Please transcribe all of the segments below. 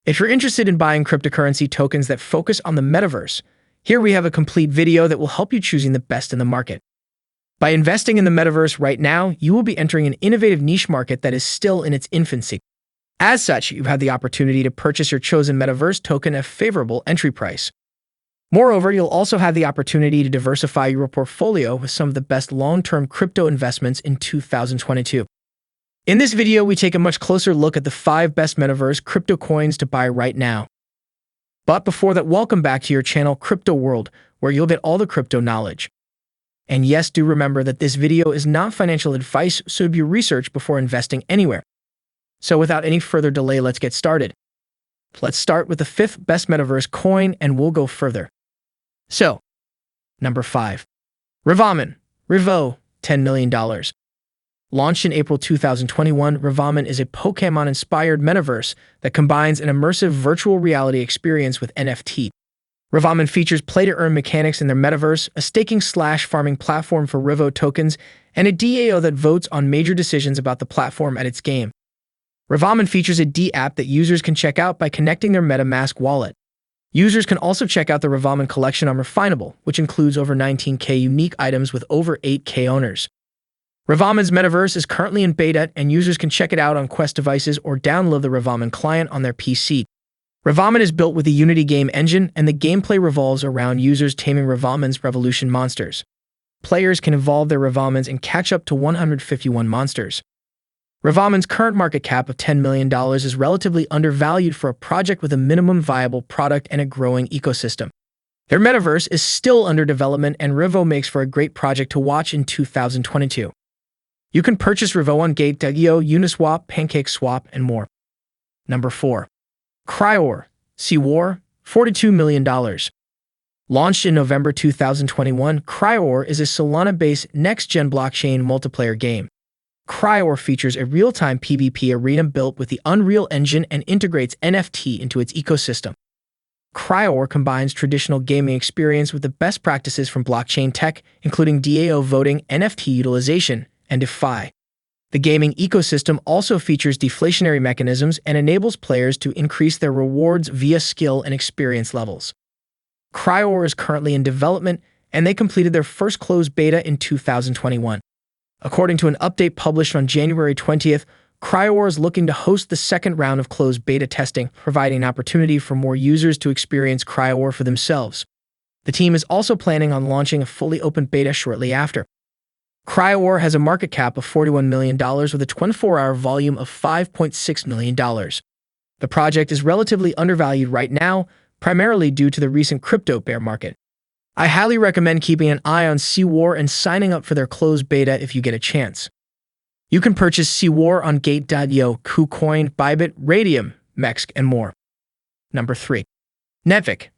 If you're interested in buying cryptocurrency tokens that focus on the metaverse, here we have a complete video that will help you choosing the best in the market. By investing in the metaverse right now, you will be entering an innovative niche market that is still in its infancy. As such, you have the opportunity to purchase your chosen metaverse token at a favorable entry price. Moreover, you'll also have the opportunity to diversify your portfolio with some of the best long-term crypto investments in 2022. In this video, we take a much closer look at the 5 best metaverse crypto coins to buy right now. But before that, welcome back to your channel Crypto World, where you'll get all the crypto knowledge. And yes, do remember that this video is not financial advice, so do your research before investing anywhere. So without any further delay, let's get started. Let's start with the 5th best metaverse coin, and we'll go further. So, number 5. Revomon. REVO, $10 million. Launched in April 2021, Revomon is a Pokémon-inspired metaverse that combines an immersive virtual reality experience with NFT. Revomon features play-to-earn mechanics in their metaverse, a staking/farming platform for REVO tokens, and a DAO that votes on major decisions about the platform at its game. Revomon features a D-app that users can check out by connecting their MetaMask wallet. Users can also check out the Revomon collection on Refinable, which includes over 19K unique items with over 8K owners. Revomon's metaverse is currently in beta, and users can check it out on Quest devices or download the Revomon client on their PC. Revomon is built with a Unity game engine, and the gameplay revolves around users taming Revomon's revolution monsters. Players can evolve their Revomons and catch up to 151 monsters. Revomon's current market cap of $10 million is relatively undervalued for a project with a minimum viable product and a growing ecosystem. Their metaverse is still under development, and REVO makes for a great project to watch in 2022. You can purchase REVO on Gate.io, Uniswap, PancakeSwap, and more. Number 4. Cryowar. CWAR, $42 million. Launched in November 2021, Cryowar is a Solana-based next-gen blockchain multiplayer game. Cryowar features a real-time PvP arena built with the Unreal Engine and integrates NFT into its ecosystem. Cryowar combines traditional gaming experience with the best practices from blockchain tech, including DAO voting, NFT utilization, and DeFi. The gaming ecosystem also features deflationary mechanisms and enables players to increase their rewards via skill and experience levels. Cryowar is currently in development, and they completed their first closed beta in 2021. According to an update published on January 20th, Cryowar is looking to host the second round of closed beta testing, providing an opportunity for more users to experience Cryowar for themselves. The team is also planning on launching a fully open beta shortly after. Cryowar has a market cap of $41 million with a 24-hour volume of $5.6 million. The project is relatively undervalued right now, primarily due to the recent crypto bear market. I highly recommend keeping an eye on CWAR and signing up for their closed beta if you get a chance. You can purchase CWAR on Gate.io, KuCoin, Bybit, Radium, Mex, and more. Number 3. Nevik.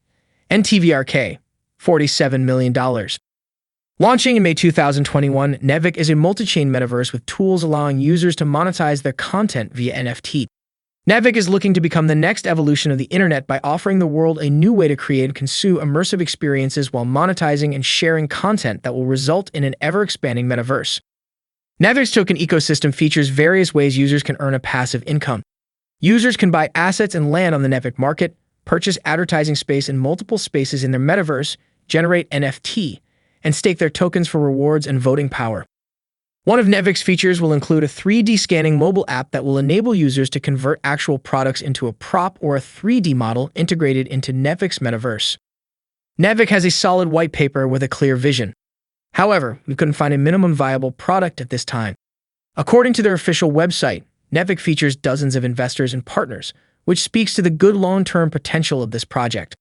NTVRK, $47 million. Launching in May 2021, Nevik is a multi-chain metaverse with tools allowing users to monetize their content via NFT. Nevik is looking to become the next evolution of the internet by offering the world a new way to create and consume immersive experiences while monetizing and sharing content that will result in an ever-expanding metaverse. Nevik's token ecosystem features various ways users can earn a passive income. Users can buy assets and land on the Nevik market, purchase advertising space in multiple spaces in their metaverse, generate NFT, and stake their tokens for rewards and voting power. One of Nevik's features will include a 3D scanning mobile app that will enable users to convert actual products into a prop or a 3D model integrated into Nevik's metaverse. Nevik has a solid white paper with a clear vision. However, we couldn't find a minimum viable product at this time. According to their official website, Nevik features dozens of investors and partners, which speaks to the good long-term potential of this project.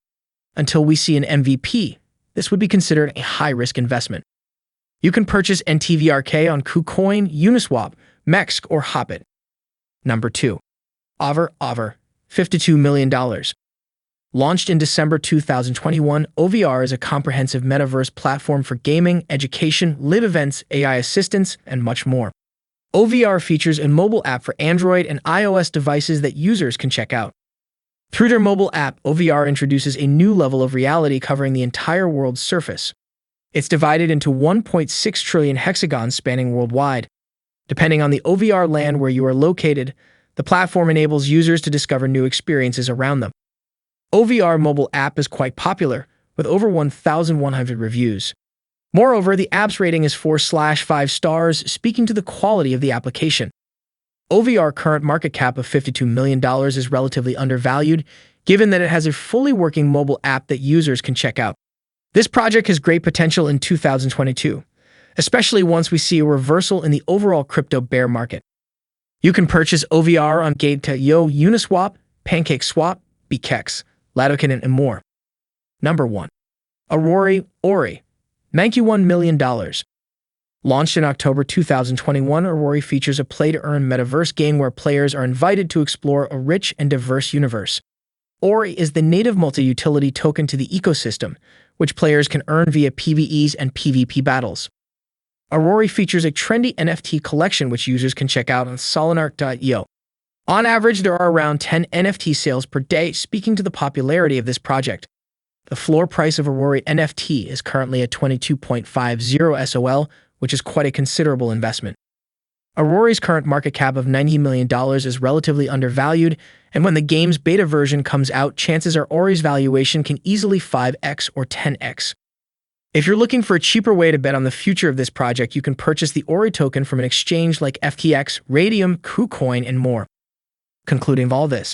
Until we see an MVP, this would be considered a high-risk investment. You can purchase NTVRK on KuCoin, Uniswap, Mex, or Hopit. Number 2. Aurory, $52 million. Launched in December 2021, OVR is a comprehensive metaverse platform for gaming, education, live events, AI assistance, and much more. OVR features a mobile app for Android and iOS devices that users can check out. Through their mobile app, OVR introduces a new level of reality covering the entire world's surface. It's divided into 1.6 trillion hexagons spanning worldwide. Depending on the OVR land where you are located, the The platform enables users to discover new experiences around them. OVR mobile app is quite popular, with over 1,100 reviews. Moreover, the app's rating is 4/5 stars, speaking to the quality of the application. OVR current market cap of $52 million is relatively undervalued, given that it has a fully working mobile app that users can check out. This project has great potential in 2022, especially once we see a reversal in the overall crypto bear market. You can purchase OVR on Gate.io, Uniswap, PancakeSwap, BKEX, Latocon, and more. Number 1. AURY. $91 million. Launched in October 2021, AURY features a play-to-earn metaverse game where players are invited to explore a rich and diverse universe. AURY is the native multi-utility token to the ecosystem, which players can earn via PvEs and PvP battles. AURY features a trendy NFT collection which users can check out on solanarc.io. On average, there are around 10 NFT sales per day, speaking to the popularity of this project. The floor price of AURY NFT is currently at 22.50 SOL, which is quite a considerable investment. AURY's current market cap of $90 million is relatively undervalued, and when the game's beta version comes out, chances are AURY's valuation can easily 5x or 10x. If you're looking for a cheaper way to bet on the future of this project, you can purchase the AURY token from an exchange like FTX, Radium, KuCoin, and more. Concluding all this,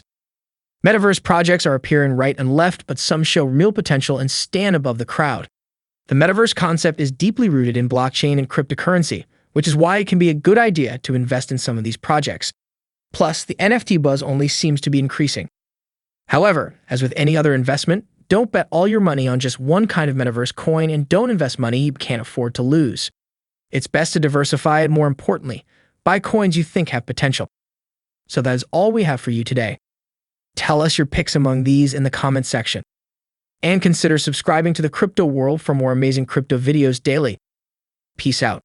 metaverse projects are appearing right and left, but some show real potential and stand above the crowd. The metaverse concept is deeply rooted in blockchain and cryptocurrency, which is why it can be a good idea to invest in some of these projects. Plus, the NFT buzz only seems to be increasing. However, as with any other investment, don't bet all your money on just one kind of metaverse coin and don't invest money you can't afford to lose. It's best to diversify and, more importantly, buy coins you think have potential. So that is all we have for you today. Tell us your picks among these in the comments section. And consider subscribing to the Crypto World for more amazing crypto videos daily. Peace out.